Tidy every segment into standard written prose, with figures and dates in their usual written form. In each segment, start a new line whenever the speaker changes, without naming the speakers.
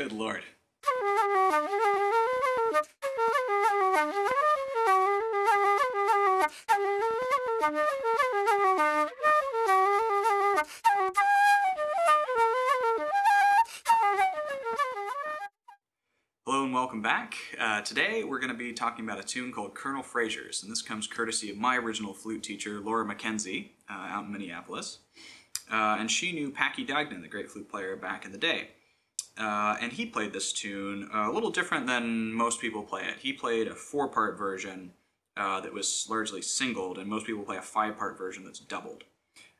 Good Lord. Hello and welcome back. Today we're going to be talking about a tune called Colonel Frasier's, and this comes courtesy of my original flute teacher, Laura McKenzie, out in Minneapolis. And she knew Packy Dagnan, the great flute player, back in the day. And he played this tune a little different than most people play it. He played a 4-part version that was largely singled, and most people play a 5-part version that's doubled.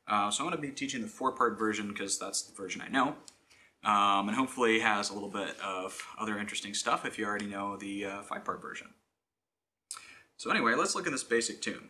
So I'm going to be teaching the 4-part version because that's the version I know. And hopefully has a little bit of other interesting stuff if you already know the 5-part version. So anyway, let's look at this basic tune.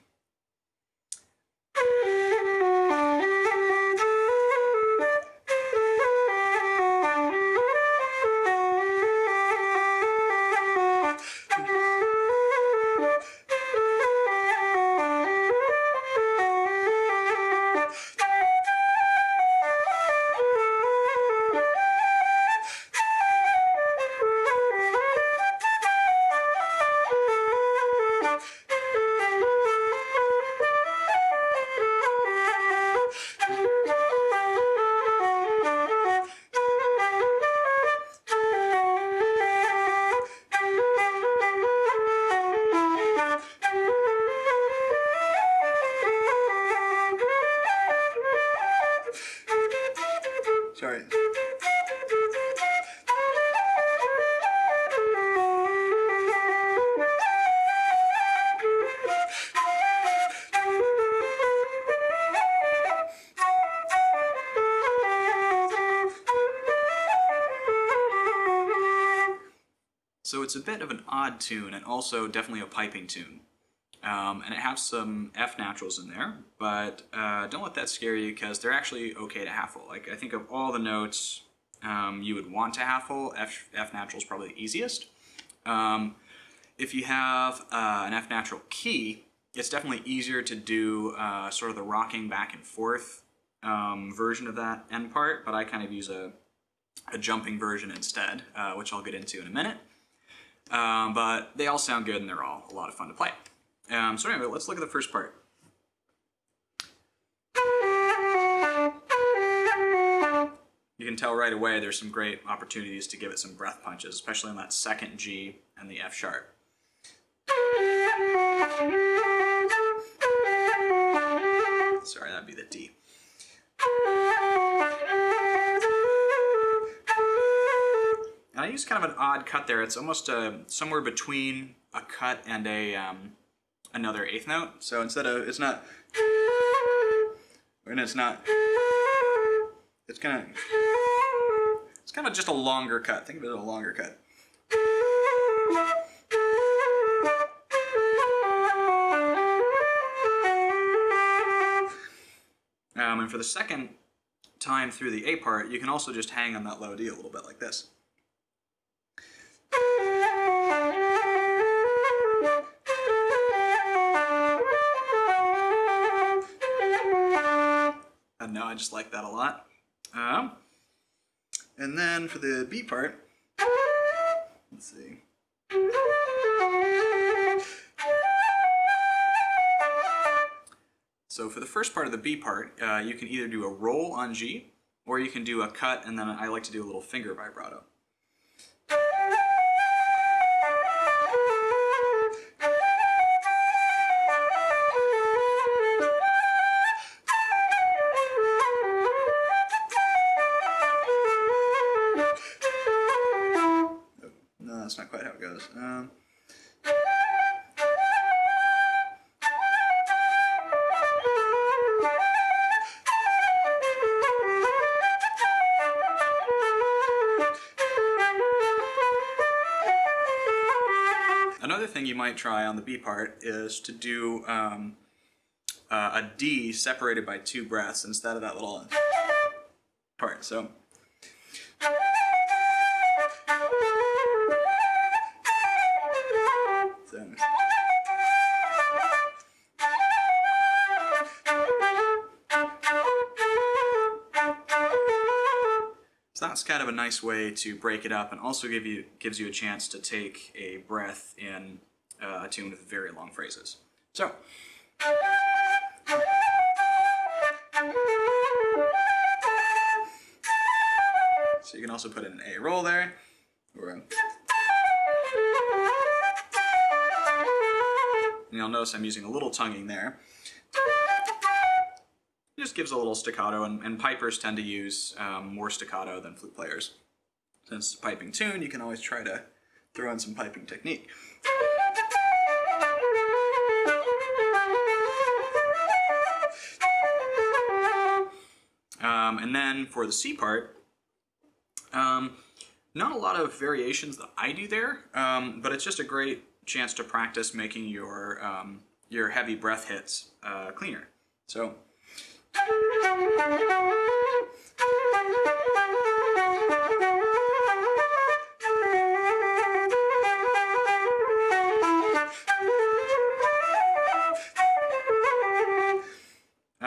Sorry. So it's a bit of an odd tune and also definitely a piping tune. And it has some F naturals in there, but don't let that scare you because they're actually okay to half-full. Like, I think of all the notes you would want to half-full, F natural is probably the easiest. If you have an F natural key, it's definitely easier to do sort of the rocking back and forth version of that end part, but I kind of use a jumping version instead, which I'll get into in a minute. But they all sound good and they're all a lot of fun to play. So anyway, let's look at the first part. You can tell right away there's some great opportunities to give it some breath punches, especially on that second G and the F sharp. Sorry, that'd be the D. And I use kind of an odd cut there. It's almost somewhere between a cut and a another 8th note. So instead of, it's not, and it's not, it's kind of just a longer cut. Think of it as a longer cut. And for the second time through the A part, you can also just hang on that low D a little bit like this. No, I just like that a lot. And then for the B part, let's see. So for the first part of the B part, you can either do a roll on G, or you can do a cut, and then I like to do a little finger vibrato. That's not quite how it goes. Another thing you might try on the B part is to do a D separated by 2 breaths instead of that little part. So. It's not that's kind of a nice way to break it up, and also gives you a chance to take a breath in a tune with very long phrases. So. So you can also put in an A roll there, or and you'll notice I'm using a little tonguing there. It just gives a little staccato, and pipers tend to use more staccato than flute players. Since it's a piping tune, you can always try to throw in some piping technique. And then for the C part, not a lot of variations that I do there, but it's just a great chance to practice making your heavy breath hits cleaner. So.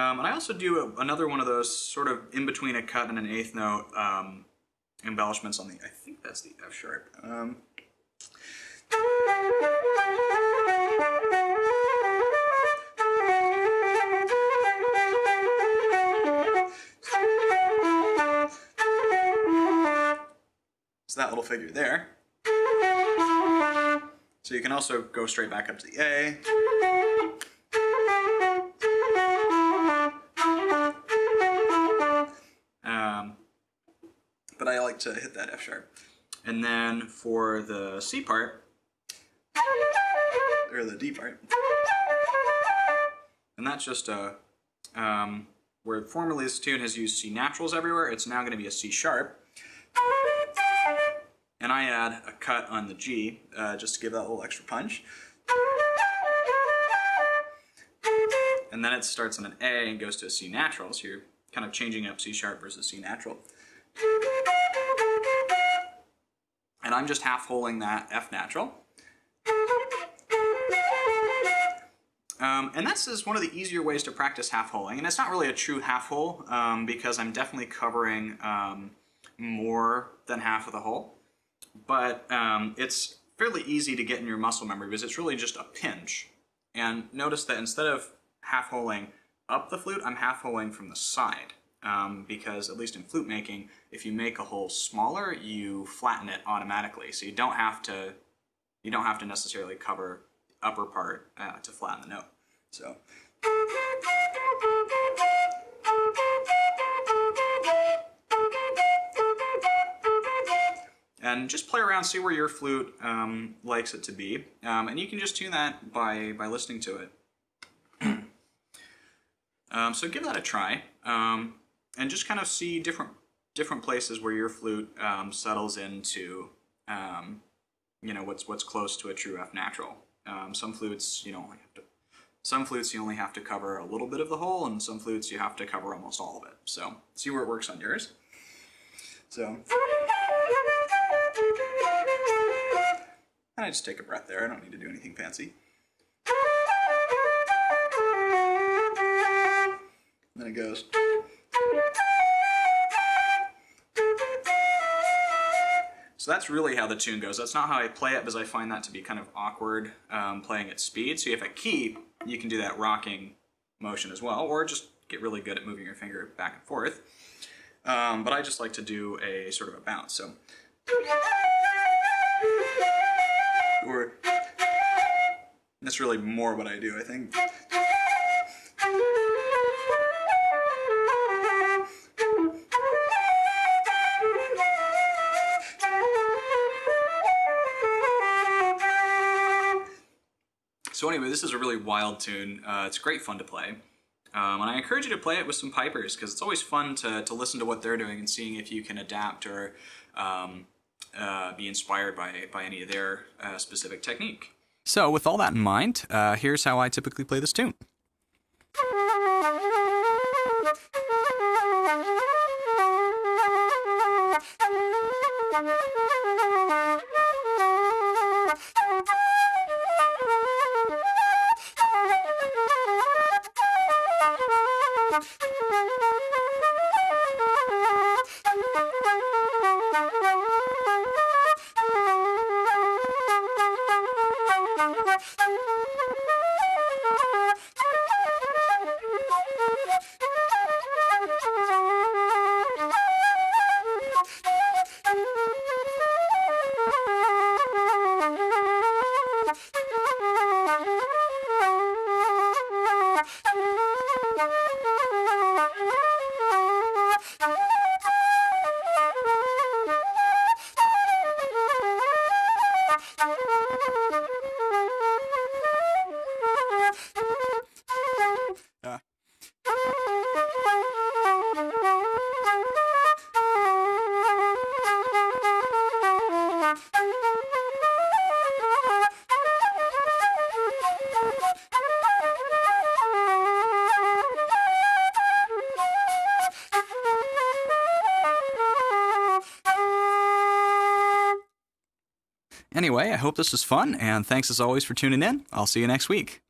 And I also do another one of those sort of in between a cut and an eighth note embellishments on the, I think that's the F sharp. So that little figure there. So you can also go straight back up to the A. But I like to hit that F sharp. And then for the C part, or the D part, and that's just a, where formerly this tune has used C naturals everywhere, it's now going to be a C sharp. And I add a cut on the G, just to give that a little extra punch. And then it starts on an A and goes to a C natural, so you're kind of changing up C sharp versus C natural. And I'm just half-holing that F natural. And that's just one of the easier ways to practice half-holing. And it's not really a true half-hole, because I'm definitely covering more than half of the hole. But it's fairly easy to get in your muscle memory because it's really just a pinch. And notice that instead of half-holing up the flute, I'm half-holing from the side. Because, at least in flute making, if you make a hole smaller, you flatten it automatically. So you don't have to necessarily cover the upper part to flatten the note. So. And just play around, see where your flute likes it to be. And you can just tune that by listening to it. So give that a try. And just kind of see different places where your flute settles into, you know, what's close to a true F natural. Some flutes, you only have to cover a little bit of the hole, and some flutes you have to cover almost all of it. So see where it works on yours. So, and I just take a breath there. I don't need to do anything fancy. And then it goes. So that's really how the tune goes. That's not how I play it, because I find that to be kind of awkward playing at speed. So if I keep, you can do that rocking motion as well, or just get really good at moving your finger back and forth. But I just like to do a sort of a bounce. So, or that's really more what I do, I think. So anyway, this is a really wild tune. It's great fun to play. And I encourage you to play it with some pipers, because it's always fun to listen to what they're doing and seeing if you can adapt or be inspired by any of their specific technique. So with all that in mind, here's how I typically play this tune. Anyway, I hope this was fun, and thanks as always for tuning in. I'll see you next week.